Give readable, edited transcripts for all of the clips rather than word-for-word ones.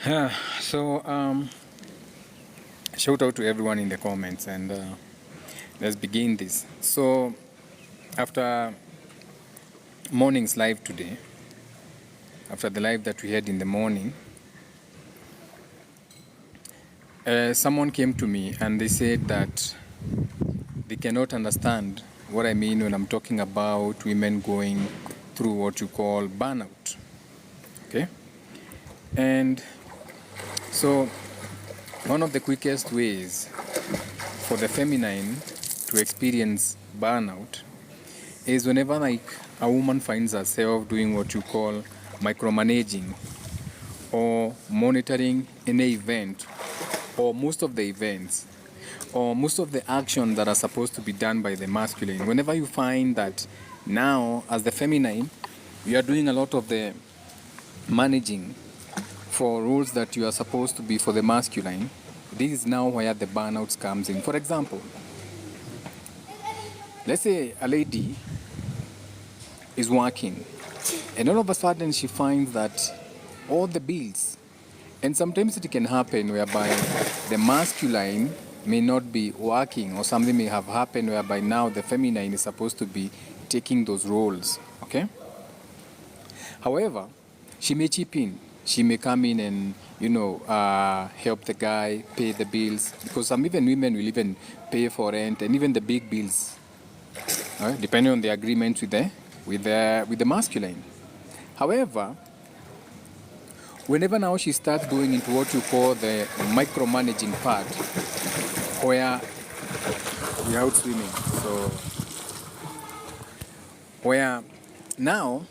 Yeah, so shout out to everyone in the comments and let's begin this. So after morning's live today, after the live that we had in the morning, someone came to me and they said that they cannot understand what I mean when I'm talking about women going through what you call burnout. Okay? And so one of the quickest ways for the feminine to experience burnout is whenever like a woman finds herself doing what you call micromanaging or monitoring any event or most of the events or most of the actions that are supposed to be done by the masculine. Whenever you find that now as the feminine you are doing a lot of the managing for roles that you are supposed to be for the masculine, this is now where the burnout comes in. For example, let's say a lady is working and all of a sudden she finds that all the bills, and sometimes it can happen whereby the masculine may not be working or something may have happened whereby now the feminine is supposed to be taking those roles. Okay, however, she may chip in, she may come in and help the guy pay the bills, because some even women will even pay for rent and even the big bills, depending on the agreement with the masculine. However, whenever now she starts going into what you call the micromanaging part, where we're out swimming, so where now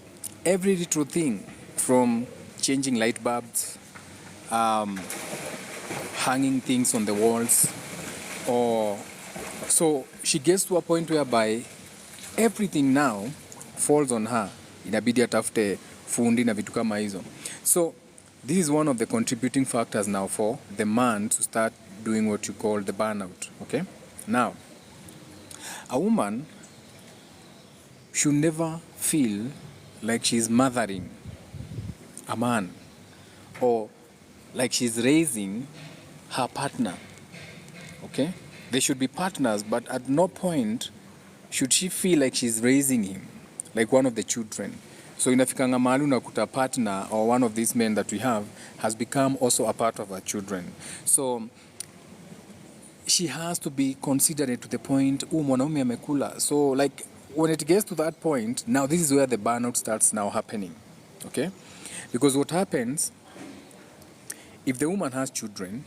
every little thing from changing light bulbs, hanging things on the walls, or so she gets to a point whereby everything now falls on her, inabidi atafute fundi na vitu kama hizo. So this is one of the contributing factors now for the man to start doing what you call the burnout. Okay, now a woman should never feel like she's mothering a man or like she's raising her partner. Okay, they should be partners, but at no point should she feel like she's raising him like one of the children. So inafikanga mahali unakuta partner or one of these men that we have has become also a part of our children. So she has to be considerate to the point, mwanaume amekula. So like when it gets to that point, now this is where the burnout starts now happening. Okay? Because what happens, if the woman has children,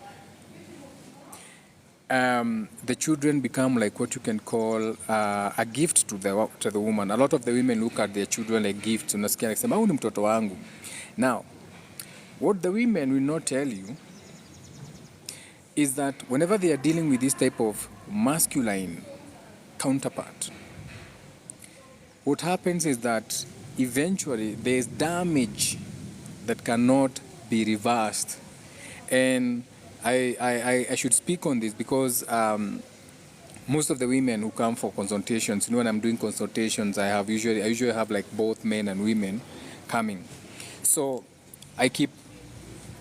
the children become like what you can call a gift to the woman. A lot of the women look at their children like gifts. Unasikia like, huyu ni mtoto wangu. Now, what the women will not tell you is that whenever they are dealing with this type of masculine counterpart, what happens is that eventually there is damage that cannot be reversed. And I should speak on this because most of the women who come for consultations, when I'm doing consultations, I usually have like both men and women coming. So I keep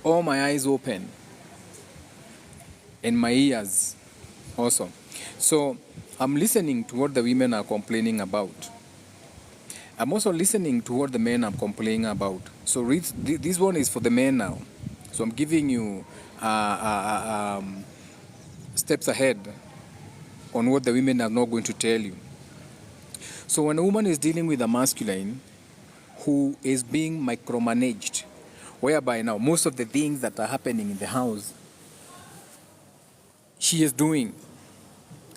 all my eyes open and my ears also. So I'm listening to what the women are complaining about. I'm also listening to what the men are complaining about. So this one is for the men now. So I'm giving you steps ahead on what the women are not going to tell you. So when a woman is dealing with a masculine who is being micromanaged, whereby now most of the things that are happening in the house, she is doing.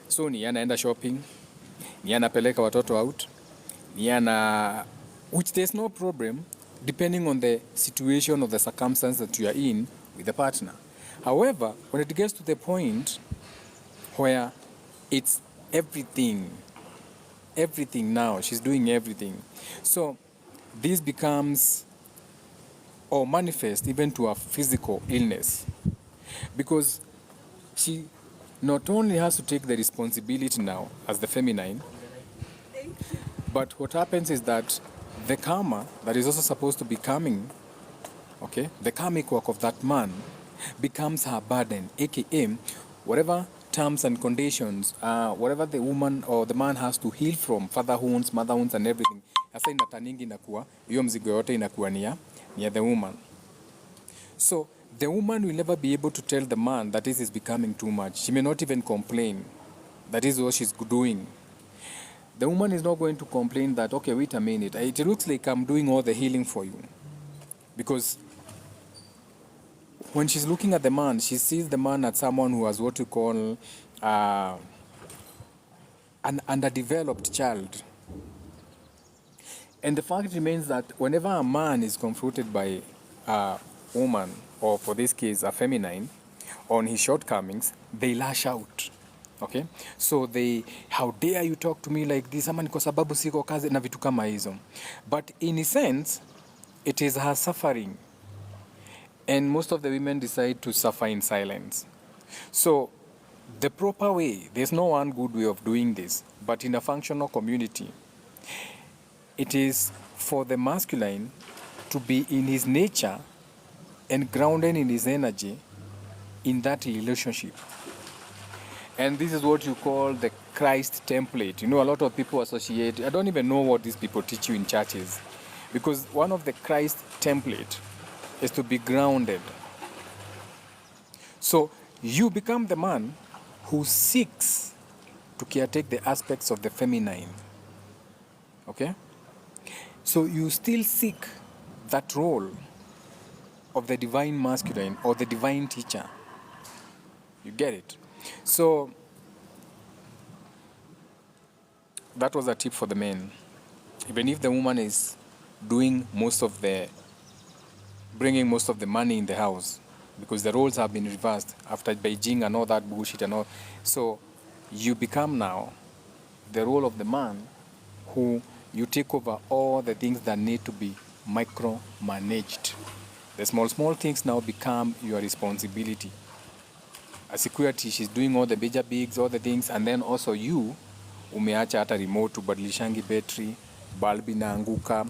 So ni anaenda shopping, ni anapeleka watoto out, which there's no problem depending on the situation or the circumstance that you are in with the partner. However, when it gets to the point where it's everything now, she's doing everything. So this becomes or manifests even to a physical illness, because she not only has to take the responsibility now as the feminine, but what happens is that the karma that is also supposed to be coming Okay, the karmic work of that man becomes her burden, aka whatever terms and conditions, whatever the woman or the man has to heal from, father wounds, mother wounds and everything, sasa inataningi inakuwa hiyo mzigo yote inakuwa ni ya the woman. So the woman will never be able to tell the man that this is becoming too much. She may not even complain. That is what she's doing. The woman is not going to complain that, okay, wait a minute, it looks like I'm doing all the healing for you. Because when she's looking at the man, she sees the man as someone who has what we call an underdeveloped child. And the fact remains that whenever a man is confronted by a woman, or for this case, a feminine, on his shortcomings, they lash out. Okay? So they, how dare you talk to me like this? Ama ni kwa sababu siko kazi na vitu kama hizo. But in a sense, it is her suffering. And most of the women decide to suffer in silence. So the proper way, there's no one good way of doing this, but in a functional community, it is for the masculine to be in his nature and grounded in his energy in that relationship. And this is what you call the Christ template. You know, a lot of people associate, I don't even know what these people teach you in churches, because one of the Christ template is to be grounded. So you become the man who seeks to caretake the aspects of the feminine. Okay? So you still seek that role of the divine masculine or the divine teacher. You get it? So that was a tip for the men. Even if the woman is doing most of the, bringing most of the money in the house, because the roles have been reversed after Beijing and all that bullshit and all. So you become now the role of the man who you take over all the things that need to be micromanaged. The small things now become your responsibility. A security, she's doing all the major bigs, all the things, and then also you, umeacha hata remote tubadilishangi battery, bulb inaanguka,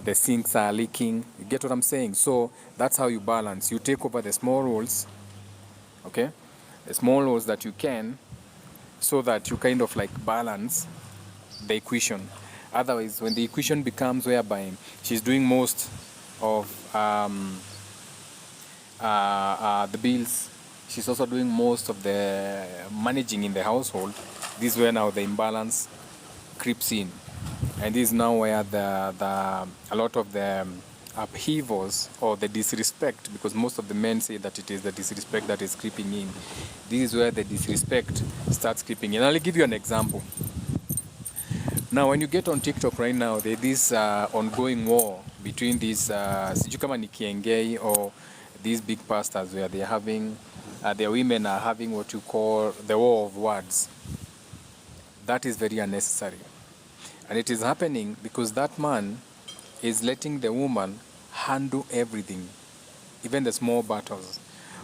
the sinks are leaking. You get what I'm saying? So that's how you balance. You take over the small roles, okay? The small roles that you can, so that you kind of like balance the equation. Otherwise, when the equation becomes whereby she's doing most of the bills, she's also doing most of the managing in the household, this is where now the imbalance creeps in. And this is now where a lot of the upheavals or the disrespect, because most of the men say that it is the disrespect that is creeping in. This is where the disrespect starts creeping in. I'll give you an example. Now, when you get on TikTok right now, there's this ongoing war between these, sijui kama ni Kiengei or these big pastors, where they're having, their women are having what you call the war of words. That is very unnecessary. And it is happening because that man is letting the woman handle everything, even the small battles.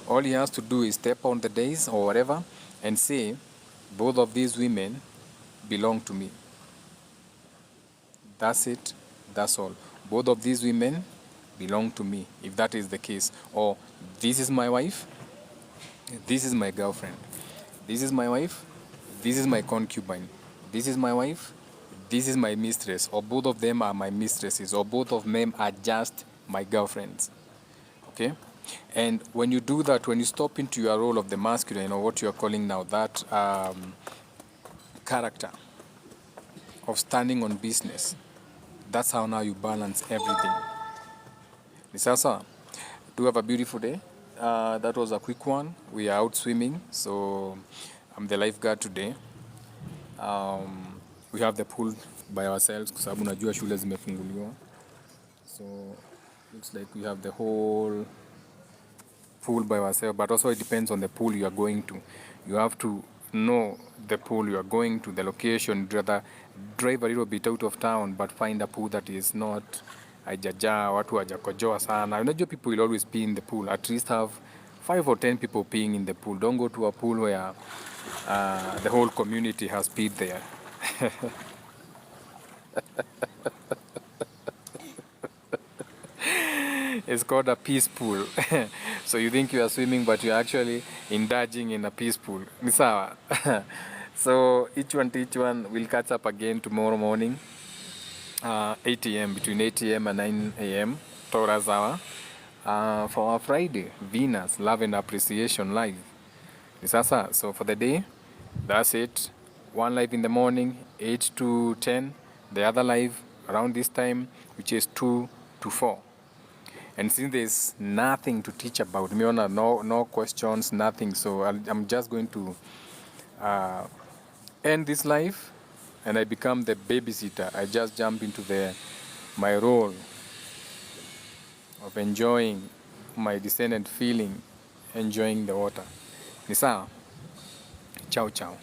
All he has to do is step on the days or whatever and say, both of these women belong to me. That's it. That's all. Both of these women belong to me, if that is the case. Or this is my wife, this is my girlfriend. This is my wife, this is my concubine. This is my wife, this is my mistress. Or both of them are my mistresses. Or both of them are just my girlfriends. Okay? And when you do that, when you stop into your role of the masculine, or what you are calling now that character of standing on business, that's how now you balance everything. Nisasa, do have a beautiful day. That was a quick one. We are out swimming, so I'm the lifeguard today. We have the pool by ourselves kwa sababu najua shule zimefunguliwa. So looks like we have the whole pool by ourselves, but also it depends on the pool you are going to. You have to know the pool you are going to, the location. Rather drive a little bit out of town, but find a pool that is not haijajaa watu hawajakojoa sana. Unajua people will always pee in the pool. At least have 5 or 10 people peeing in the pool. Don't go to a pool where the whole community has peed there. It's called a peace pool. So you think you are swimming, but you're actually indulging in a peace pool. Ni sawa. So each one to each one, we'll catch up again tomorrow morning, 8 a.m. between 8 a.m. and 9 a.m. Torah's hour. For our Friday, Venus, Love and Appreciation Live. Ni sasa. So for the day, that's it. One live in the morning, 8 to 10. The other live around this time, which is 2 to 4. And since there's nothing to teach about, no questions, nothing. So I'm just going to end this life, and I become the babysitter. I just jump into my role of enjoying my descendant feeling, enjoying the water. Ni sawa? Ciao, ciao.